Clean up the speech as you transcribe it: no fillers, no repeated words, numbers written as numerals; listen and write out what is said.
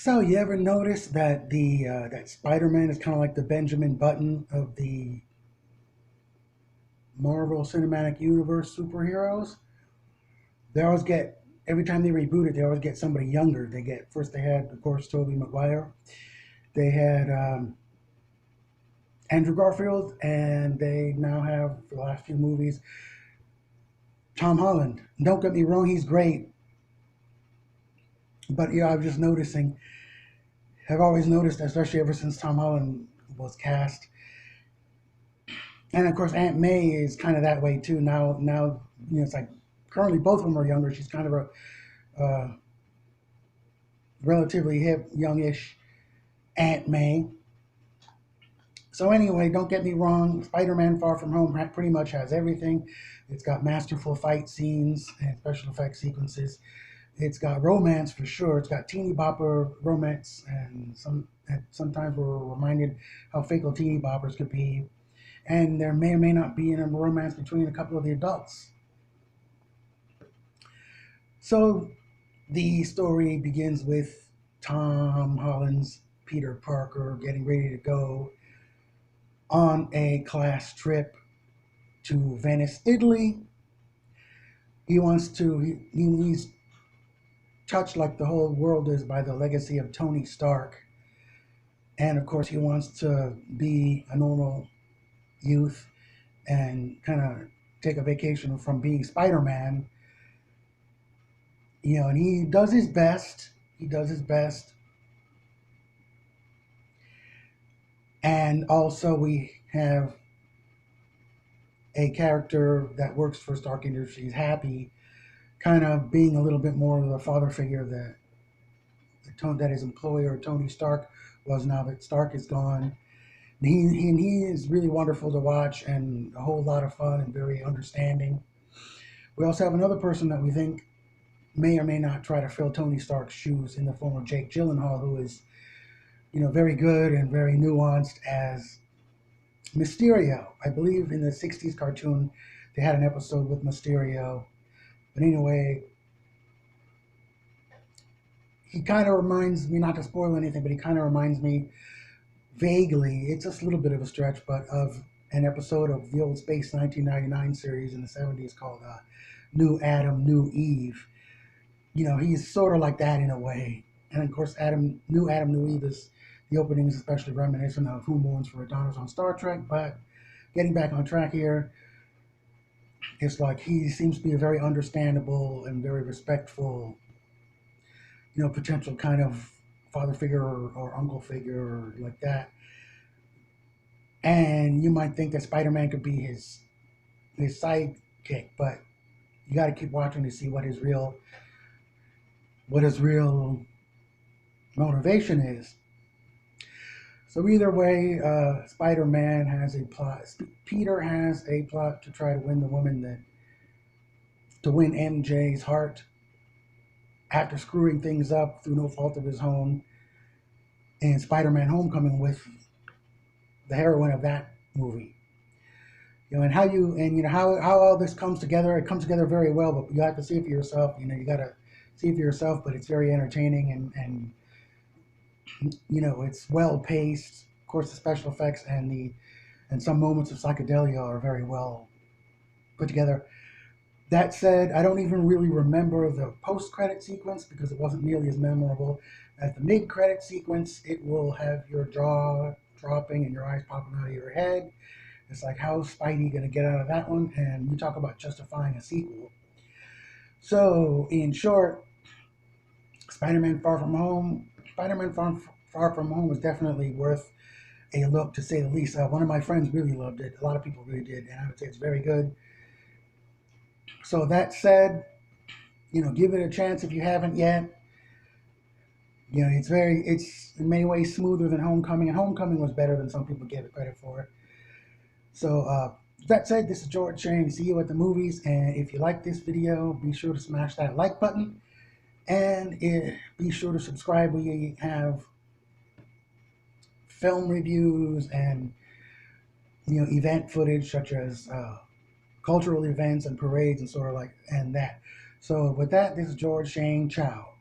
So you ever notice that the that Spider-Man is kind of like the Benjamin Button of the Marvel Cinematic Universe superheroes? They always get every time they reboot it, they always get somebody younger. They get first they had of course Tobey Maguire, they had Andrew Garfield, and they now have for the last few movies Tom Holland. Don't get me wrong, he's great, but I was just noticing. I've always noticed, especially ever since Tom Holland was cast, and of course Aunt May is kind of that way too. Now it's like currently both of them are younger. She's kind of a relatively hip, youngish Aunt May. So anyway, don't get me wrong. Spider-Man: Far From Home pretty much has everything. It's got masterful fight scenes and special effects sequences. It's got romance for sure. It's got teeny bopper romance, and sometimes we're reminded how fickle teeny boppers could be. And there may or may not be a romance between a couple of the adults. So the story begins with Tom Holland's Peter Parker getting ready to go on a class trip to Venice, Italy. He's touched like the whole world is by the legacy of Tony Stark. And of course, he wants to be a normal youth and kind of take a vacation from being Spider-Man. And he does his best. He does his best. And also, we have a character that works for Stark Industries, Happy, kind of being a little bit more of the father figure that his employer Tony Stark was now that Stark is gone. He is really wonderful to watch and a whole lot of fun and very understanding. We also have another person that we think may or may not try to fill Tony Stark's shoes in the form of Jake Gyllenhaal, who is, very good and very nuanced as Mysterio. I believe in the 60s cartoon, they had an episode with Mysterio. But anyway, he kind of reminds me, not to spoil anything, but he kind of reminds me vaguely, it's just a little bit of a stretch, but of an episode of the old Space 1999 series in the 70s called New Adam, New Eve. He's sort of like that in a way. And of course, New Adam, New Eve is the opening is especially reminiscent of Who Mourns for Adonis on Star Trek. But getting back on track here, it's like he seems to be a very understandable and very respectful, potential kind of father figure or uncle figure or like that. And you might think that Spider-Man could be his sidekick, but you got to keep watching to see what his real motivation is. So either way, Spider-Man has a plot. Peter has a plot to try to win to win MJ's heart after screwing things up through no fault of his own in Spider-Man: Homecoming with the heroine of that movie. And how all this comes together. It comes together very well, but you have to see it for yourself. You got to see it for yourself. But it's very entertaining and it's well paced. Of course, the special effects and some moments of psychedelia are very well put together. That said, I don't even really remember the post-credit sequence because it wasn't nearly as memorable as the mid-credit sequence. It will have your jaw dropping and your eyes popping out of your head. It's like, how's Spidey going to get out of that one? And you talk about justifying a sequel. So, in short, Spider-Man: Far From Home was definitely worth a look, to say the least. One of my friends really loved it. A lot of people really did, and I would say it's very good. So that said, give it a chance if you haven't yet. It's in many ways smoother than Homecoming, and Homecoming was better than some people give it credit for. So that said, this is George saying see you at the movies, and if you like this video, be sure to smash that like button, and be sure to subscribe. We have film reviews and event footage such as cultural events and parades and sort of like and that. So with that, this is George saying ciao.